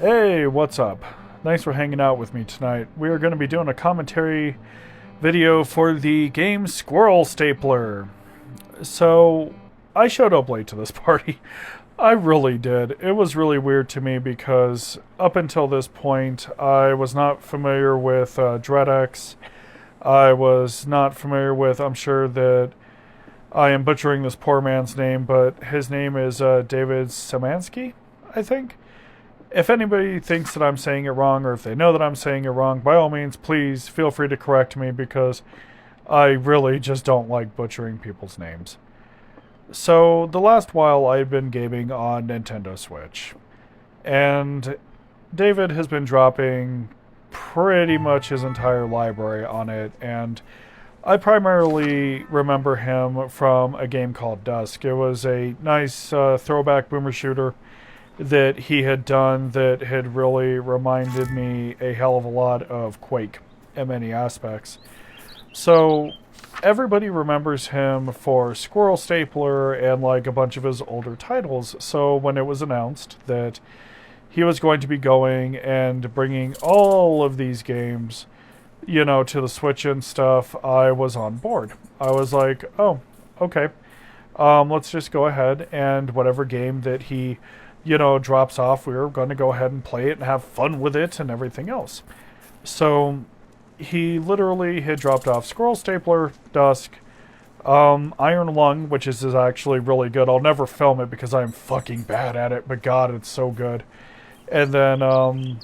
Hey, what's up? Thanks for hanging out with me tonight. We are going to be doing a commentary video for the game Squirrel Stapler. So, I showed up late to this party. I really did. It was really weird to me because up until this point, I was not familiar with DreadX. I was not familiar with, I'm sure that I am butchering this poor man's name, but his name is David Szymanski, I think. If anybody thinks that I'm saying it wrong, or if they know that I'm saying it wrong, by all means, please feel free to correct me because I really just don't like butchering people's names. So, the last while I've been gaming on Nintendo Switch, and David has been dropping pretty much his entire library on it, and I primarily remember him from a game called Dusk. It was a nice throwback boomer shooter that he had done that had really reminded me a hell of a lot of Quake in many aspects. So everybody remembers him for Squirrel Stapler and like a bunch of his older titles. So when it was announced that he was going to be going and bringing all of these games, to the Switch and stuff, I was on board. I was like, oh, okay. Let's just go ahead and whatever game that he drops off, we were going to go ahead and play it and have fun with it and everything else. So he literally had dropped off Squirrel Stapler, Dusk, Iron Lung, which is actually really good. I'll never film it because I'm fucking bad at it, but God, it's so good. And then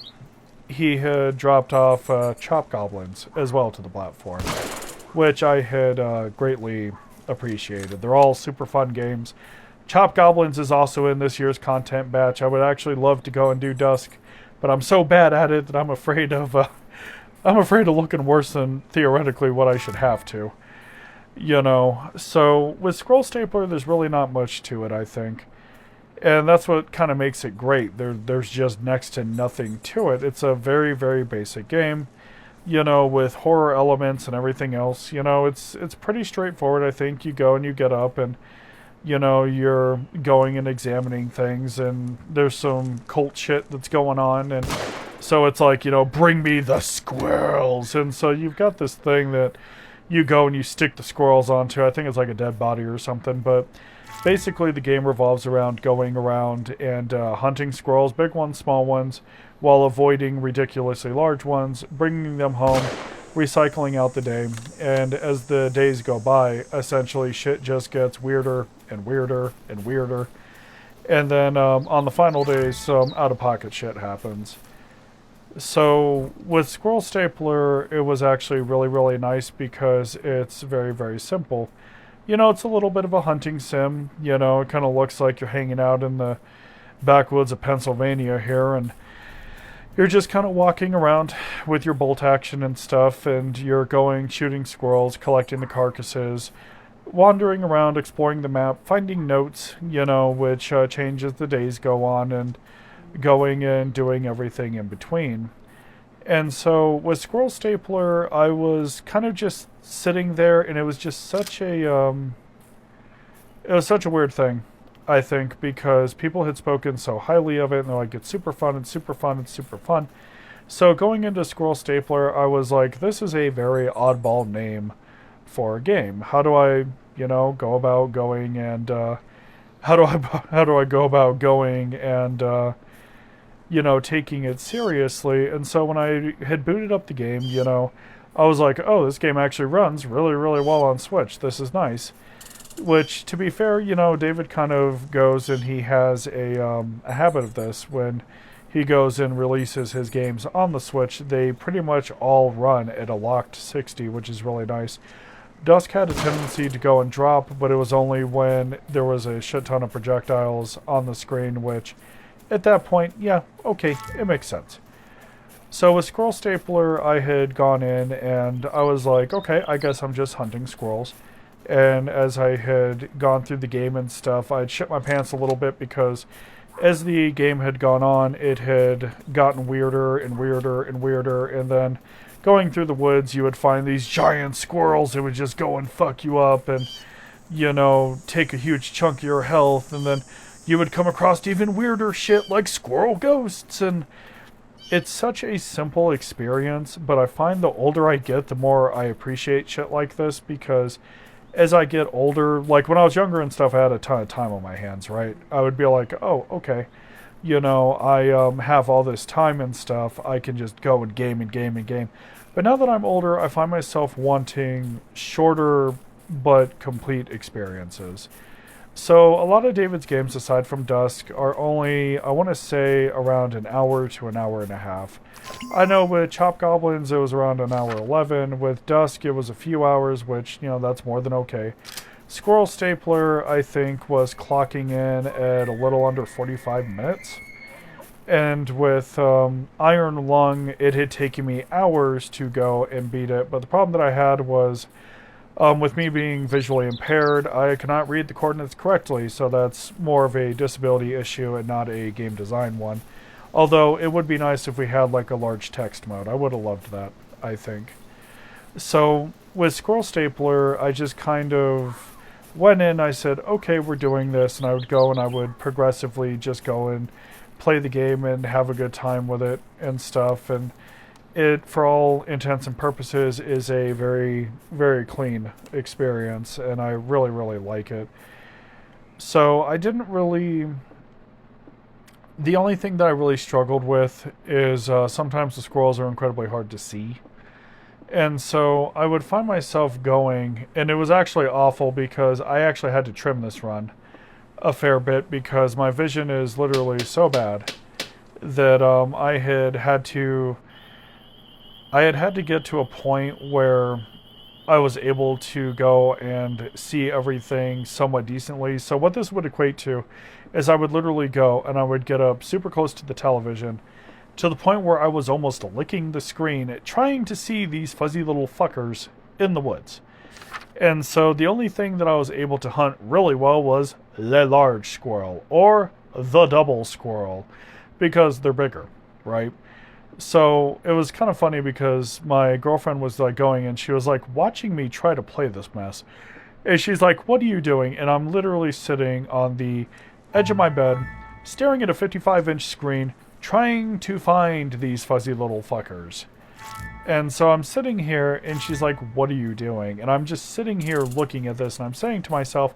he had dropped off Chop Goblins as well to the platform, which I had greatly appreciated. They're all super fun games. Chop Goblins is also in this year's content batch. I would actually love to go and do Dusk, but I'm so bad at it that I'm afraid of looking worse than theoretically what I should have to. So with Scroll Stapler, there's really not much to it, I think. And that's what kind of makes it great. There's just next to nothing to it. It's a very, very basic game, with horror elements and everything else. It's pretty straightforward, I think. You go and you get up and you're going and examining things, and there's some cult shit that's going on, and so it's like, bring me the squirrels, and so you've got this thing that you go and you stick the squirrels onto. I think it's like a dead body or something, but basically the game revolves around going around and hunting squirrels, big ones, small ones, while avoiding ridiculously large ones, bringing them home, recycling out the day, and as the days go by, essentially shit just gets weirder and weirder and weirder, and then on the final days, some out-of-pocket shit happens. So with Squirrel Stapler, it was actually really, really nice because it's very, very simple. It's a little bit of a hunting sim. It kind of looks like you're hanging out in the backwoods of Pennsylvania here, and you're just kind of walking around with your bolt action and stuff, and you're going, shooting squirrels, collecting the carcasses, wandering around, exploring the map, finding notes, which change as the days go on, and going and doing everything in between. And so with Squirrel Stapler, I was kind of just sitting there, and it was just such a weird thing, I think, because people had spoken so highly of it, and they're like, it's super fun, it's super fun, it's super fun. So going into Squirrel Stapler, I was like, this is a very oddball name for a game. How do I, go about going and, how do I go about going and, taking it seriously? And so when I had booted up the game, I was like, oh, this game actually runs really, really well on Switch. This is nice. Which, to be fair, David kind of goes and he has a habit of this. When he goes and releases his games on the Switch, they pretty much all run at a locked 60, which is really nice. Dusk had a tendency to go and drop, but it was only when there was a shit ton of projectiles on the screen, which, at that point, yeah, okay, it makes sense. So with Squirrel Stapler, I had gone in and I was like, okay, I guess I'm just hunting squirrels. And as I had gone through the game and stuff, I'd shit my pants a little bit because as the game had gone on, it had gotten weirder and weirder and weirder, and then going through the woods, you would find these giant squirrels that would just go and fuck you up and, take a huge chunk of your health, and then you would come across even weirder shit like squirrel ghosts, and it's such a simple experience, but I find the older I get, the more I appreciate shit like this, because as I get older, like when I was younger and stuff, I had a ton of time on my hands, right? I would be like, oh, okay, you know, I have all this time and stuff, I can just go and game and game and game. But now that I'm older, I find myself wanting shorter but complete experiences. So a lot of David's games, aside from Dusk, are only, I want to say, around an hour to an hour and a half. I know with Chop Goblins it was around an hour 11. With Dusk it was a few hours, which, you know, that's more than okay. Squirrel Stapler, I think, was clocking in at a little under 45 minutes. And with Iron Lung, it had taken me hours to go and beat it. But the problem that I had was, with me being visually impaired, I cannot read the coordinates correctly, so that's more of a disability issue and not a game design one. Although it would be nice if we had like a large text mode. I would have loved that, I think. So with Squirrel Stapler, I just kind of went in, I said, okay, we're doing this, and I would go and I would progressively just go and play the game and have a good time with it and stuff. And it, for all intents and purposes, is a very, very clean experience, and I really, really like it. So I didn't really... The only thing that I really struggled with is sometimes the squirrels are incredibly hard to see. And so I would find myself going, and it was actually awful because I actually had to trim this run a fair bit because my vision is literally so bad that I had had to get to a point where I was able to go and see everything somewhat decently. So what this would equate to is I would literally go and I would get up super close to the television to the point where I was almost licking the screen trying to see these fuzzy little fuckers in the woods. And so the only thing that I was able to hunt really well was the large squirrel or the double squirrel because they're bigger, right? So it was kind of funny because my girlfriend was like going and she was like watching me try to play this mess. And she's like, what are you doing? And I'm literally sitting on the edge of my bed, staring at a 55-inch screen, trying to find these fuzzy little fuckers. And so I'm sitting here and she's like, what are you doing? And I'm just sitting here looking at this and I'm saying to myself,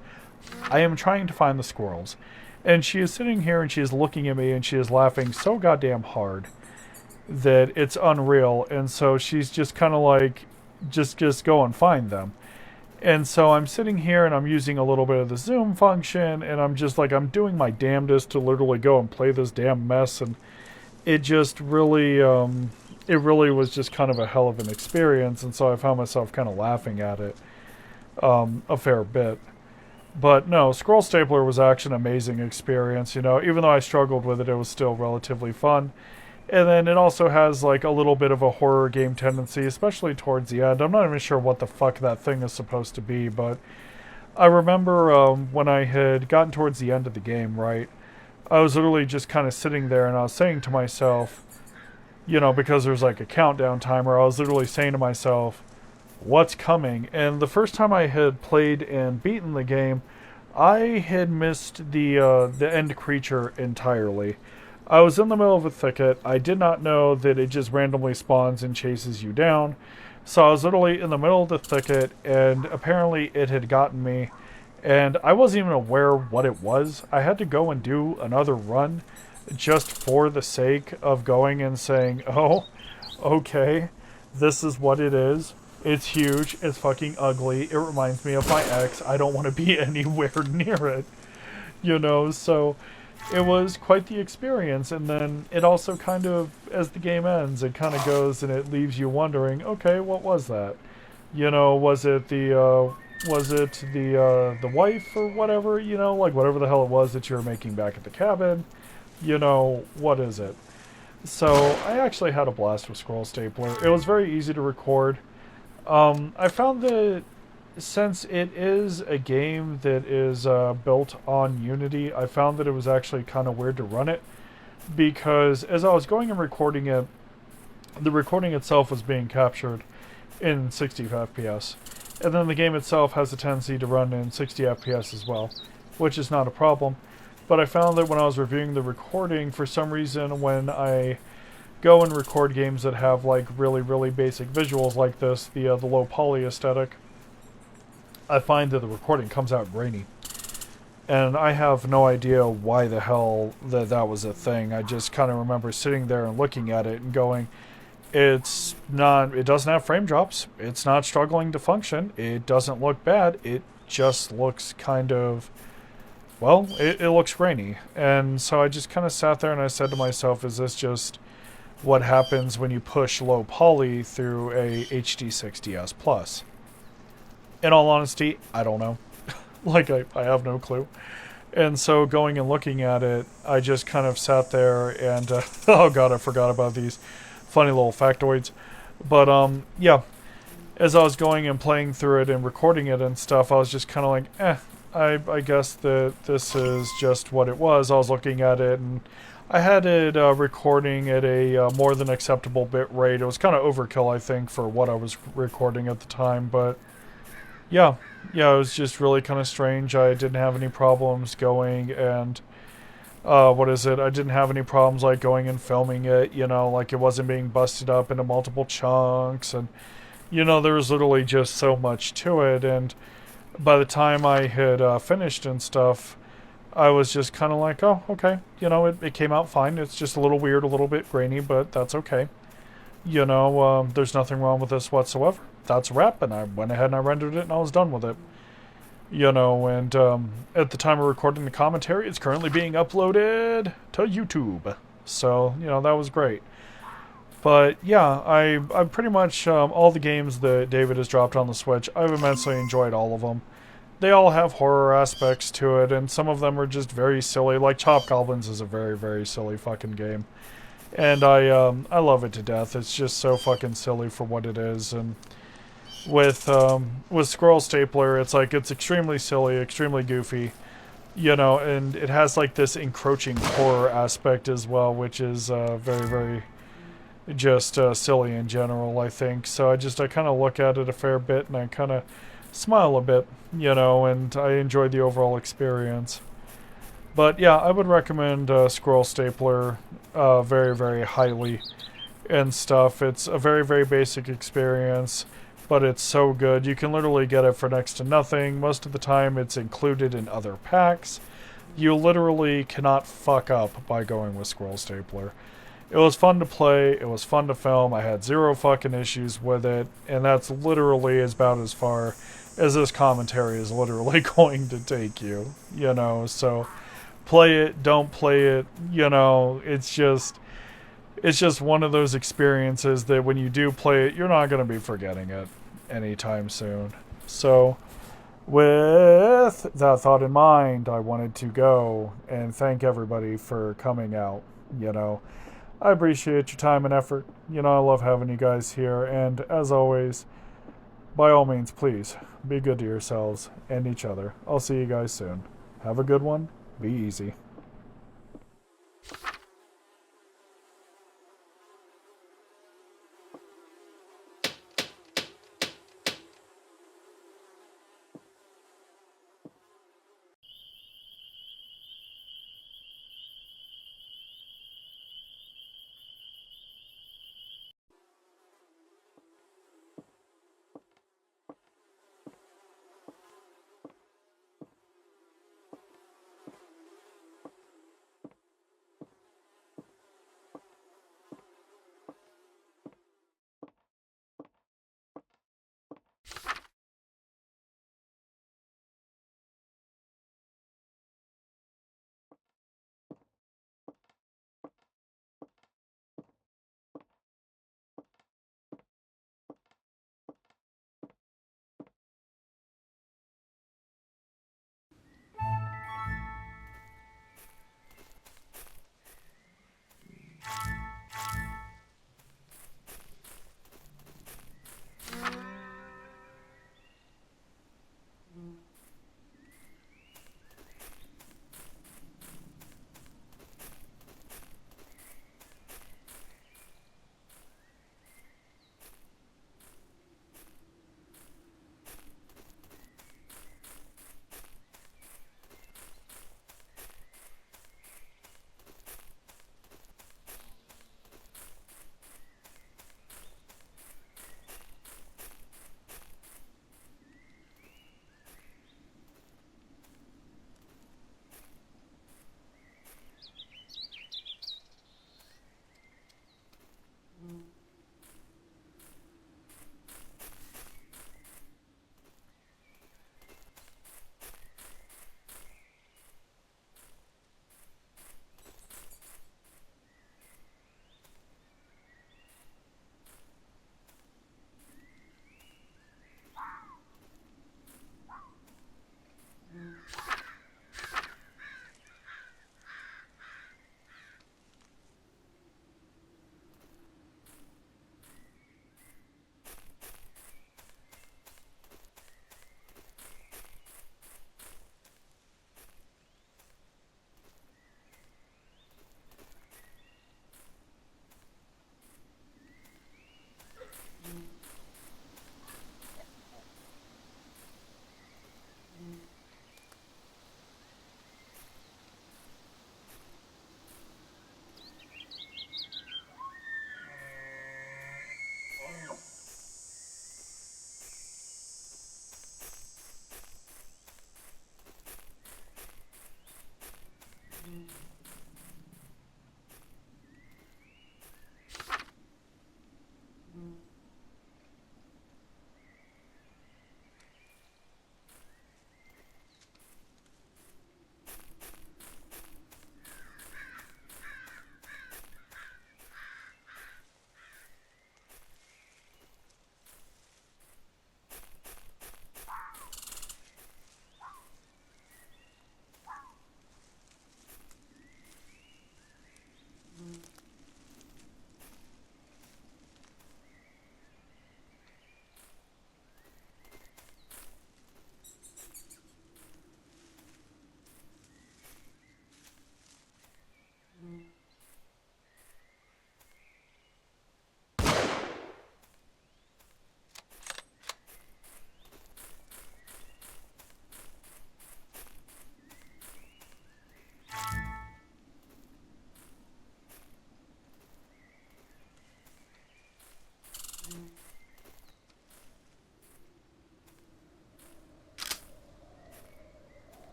I am trying to find the squirrels. And she is sitting here and she is looking at me and she is laughing so goddamn hard that it's unreal. And so she's just kind of like, just go and find them. And so I'm sitting here and I'm using a little bit of the zoom function and I'm just like, I'm doing my damnedest to literally go and play this damn mess. And it just really, it really was just kind of a hell of an experience. And so I found myself kind of laughing at it a fair bit. But no, Squirrel Stapler was actually an amazing experience. You know, even though I struggled with it, it was still relatively fun. And then it also has like a little bit of a horror game tendency, especially towards the end. I'm not even sure what the fuck that thing is supposed to be, but I remember when I had gotten towards the end of the game, right, I was literally just kind of sitting there and I was saying to myself, you know, because there's like a countdown timer, I was literally saying to myself, what's coming? And the first time I had played and beaten the game, I had missed the end creature entirely. I was in the middle of a thicket. I did not know that it just randomly spawns and chases you down. So I was literally in the middle of the thicket, and apparently it had gotten me. And I wasn't even aware what it was. I had to go and do another run just for the sake of going and saying, oh, okay, this is what it is. It's huge. It's fucking ugly. It reminds me of my ex. I don't want to be anywhere near it. You know, so it was quite the experience. And then it also kind of, as the game ends, it kind of goes and it leaves you wondering, okay, what was that? You know, was it the wife or whatever, you know, like whatever the hell it was that you were making back at the cabin? You know, what is it? So I actually had a blast with Squirrel Stapler. It was very easy to record. I found that since it is a game that is built on Unity, I found that it was actually kind of weird to run it because as I was going and recording it, the recording itself was being captured in 60 FPS. And then the game itself has a tendency to run in 60 FPS as well, which is not a problem. But I found that when I was reviewing the recording, for some reason, when I go and record games that have like really, really basic visuals like this, the low poly aesthetic, I find that the recording comes out grainy. And I have no idea why the hell that was a thing. I just kind of remember sitting there and looking at it and going, it doesn't have frame drops. It's not struggling to function. It doesn't look bad. It just looks kind of, well, it looks grainy. And so I just kind of sat there and I said to myself, is this just what happens when you push low poly through a HD6DS Plus? In all honesty, I don't know. Like, I have no clue. And so going and looking at it, I just kind of sat there and, oh god, I forgot about these funny little factoids. But, yeah, as I was going and playing through it and recording it and stuff, I was just kind of like, I guess that this is just what it was. I was looking at it and I had it recording at a more than acceptable bit rate. It was kind of overkill, I think, for what I was recording at the time, but yeah, it was just really kind of strange. I didn't have any problems going and I didn't have any problems like going and filming it, like it wasn't being busted up into multiple chunks, and there was literally just so much to it. And by the time I had finished and stuff, I was just kind of like, oh, okay, it came out fine. It's just a little weird, a little bit grainy, but that's okay. There's nothing wrong with this whatsoever. That's a wrap, and I went ahead and I rendered it and I was done with it. And at the time of recording the commentary, it's currently being uploaded to YouTube. So, that was great. But yeah, I pretty much, all the games that David has dropped on the Switch, I've immensely enjoyed all of them. They all have horror aspects to it, and some of them are just very silly. Like Chop Goblins is a very, very silly fucking game. And I love it to death. It's just so fucking silly for what it is. And with Squirrel Stapler, it's extremely silly, extremely goofy, and it has like this encroaching horror aspect as well, which is very, very just silly in general, I think. So I kind of look at it a fair bit and I kind of smile a bit, and I enjoy the overall experience. But yeah, I would recommend Squirrel Stapler very, very highly and stuff. It's a very, very basic experience, but it's so good. You can literally get it for next to nothing. Most of the time it's included in other packs. You literally cannot fuck up by going with Squirrel Stapler. It was fun to play, it was fun to film, I had zero fucking issues with it, and that's literally about as far as this commentary is literally going to take you, so play it, don't play it, it's just one of those experiences that when you do play it, you're not going to be forgetting it anytime soon. So, with that thought in mind, I wanted to go and thank everybody for coming out, I appreciate your time and effort. I love having you guys here, and as always, by all means, please, be good to yourselves and each other. I'll see you guys soon. Have a good one. Be easy.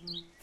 Mm-hmm.